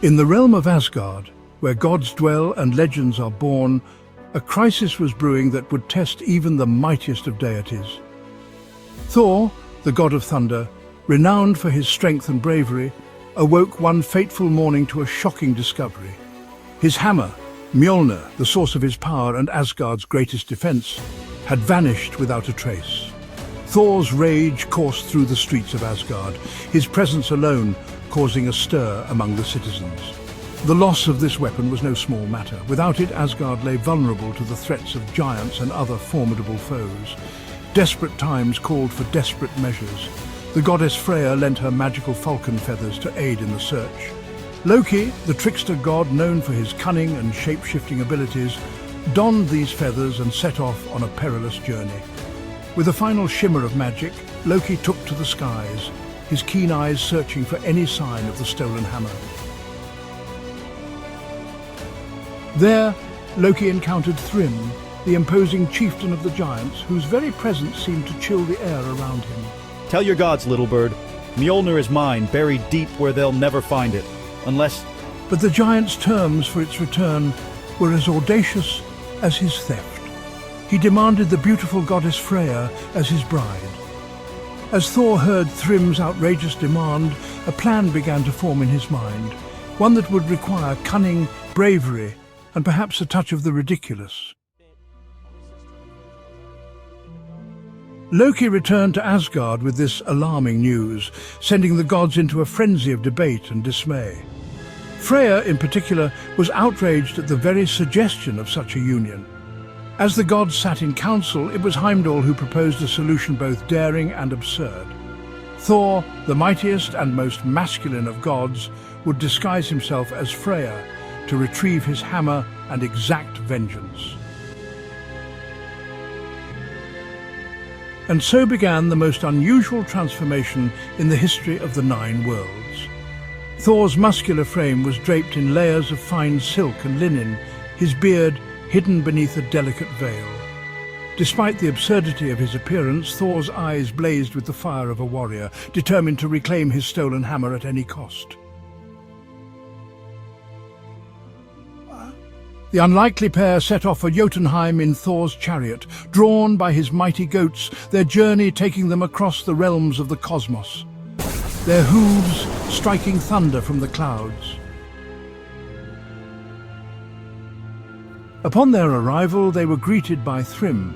In the realm of Asgard, where gods dwell and legends are born, a crisis was brewing that would test even the mightiest of deities. Thor, the god of thunder, renowned for his strength and bravery, awoke one fateful morning to a shocking discovery. His hammer, Mjölnir, the source of his power and Asgard's greatest defense, had vanished without a trace. Thor's rage coursed through the streets of Asgard, his presence alone causing a stir among the citizens. The loss of this weapon was no small matter. Without it, Asgard lay vulnerable to the threats of giants and other formidable foes. Desperate times called for desperate measures. The goddess Freyja lent her magical falcon feathers to aid in the search. Loki, the trickster god known for his cunning and shape-shifting abilities, donned these feathers and set off on a perilous journey. With a final shimmer of magic, Loki took to the skies, his keen eyes searching for any sign of the stolen hammer. There, Loki encountered Thrym, the imposing chieftain of the giants, whose very presence seemed to chill the air around him. Tell your gods, little bird. Mjolnir is mine, buried deep where they'll never find it. Unless... But the giant's terms for its return were as audacious as his theft. He demanded the beautiful goddess Freyja as his bride. As Thor heard Thrym's outrageous demand, a plan began to form in his mind, one that would require cunning, bravery, and perhaps a touch of the ridiculous. Loki returned to Asgard with this alarming news, sending the gods into a frenzy of debate and dismay. Freyja, in particular, was outraged at the very suggestion of such a union. As the gods sat in council, it was Heimdall who proposed a solution both daring and absurd. Thor, the mightiest and most masculine of gods, would disguise himself as Freyja to retrieve his hammer and exact vengeance. And so began the most unusual transformation in the history of the Nine Worlds. Thor's muscular frame was draped in layers of fine silk and linen, his beard hidden beneath a delicate veil. Despite the absurdity of his appearance, Thor's eyes blazed with the fire of a warrior, determined to reclaim his stolen hammer at any cost. The unlikely pair set off for Jotunheim in Thor's chariot, drawn by his mighty goats, their journey taking them across the realms of the cosmos, their hooves striking thunder from the clouds. Upon their arrival, they were greeted by Thrym,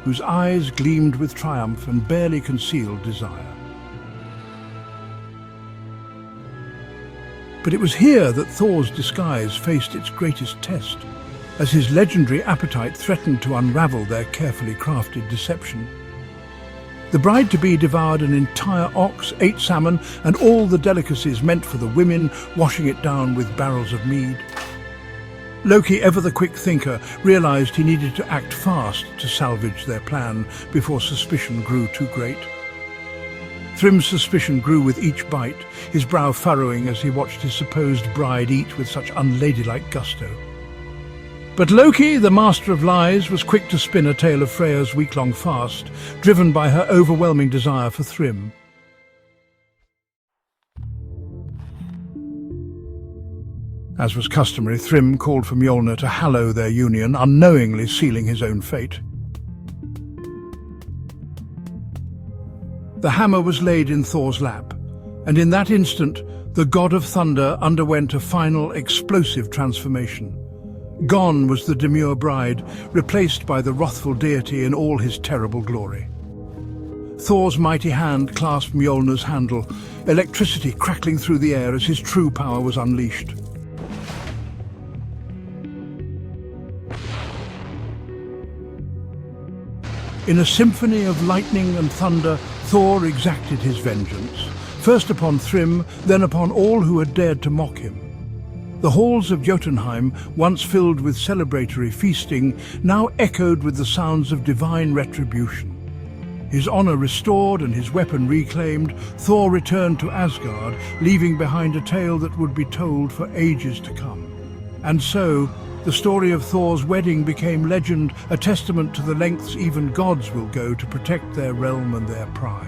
whose eyes gleamed with triumph and barely concealed desire. But it was here that Thor's disguise faced its greatest test, as his legendary appetite threatened to unravel their carefully crafted deception. The bride-to-be devoured an entire ox, ate salmon, and all the delicacies meant for the women, washing it down with barrels of mead. Loki, ever the quick thinker, realized he needed to act fast to salvage their plan before suspicion grew too great. Thrym's suspicion grew with each bite, his brow furrowing as he watched his supposed bride eat with such unladylike gusto. But Loki, the master of lies, was quick to spin a tale of Freyja's week-long fast, driven by her overwhelming desire for Thrym. As was customary, Thrym called for Mjölnir to hallow their union, unknowingly sealing his own fate. The hammer was laid in Thor's lap, and in that instant, the god of thunder underwent a final explosive transformation. Gone was the demure bride, replaced by the wrathful deity in all his terrible glory. Thor's mighty hand clasped Mjolnir's handle, electricity crackling through the air as his true power was unleashed. In a symphony of lightning and thunder, Thor exacted his vengeance, first upon Thrym, then upon all who had dared to mock him. The halls of Jotunheim, once filled with celebratory feasting, now echoed with the sounds of divine retribution. His honor restored and his weapon reclaimed, Thor returned to Asgard, leaving behind a tale that would be told for ages to come. And so, the story of Thor's wedding became legend, a testament to the lengths even gods will go to protect their realm and their pride.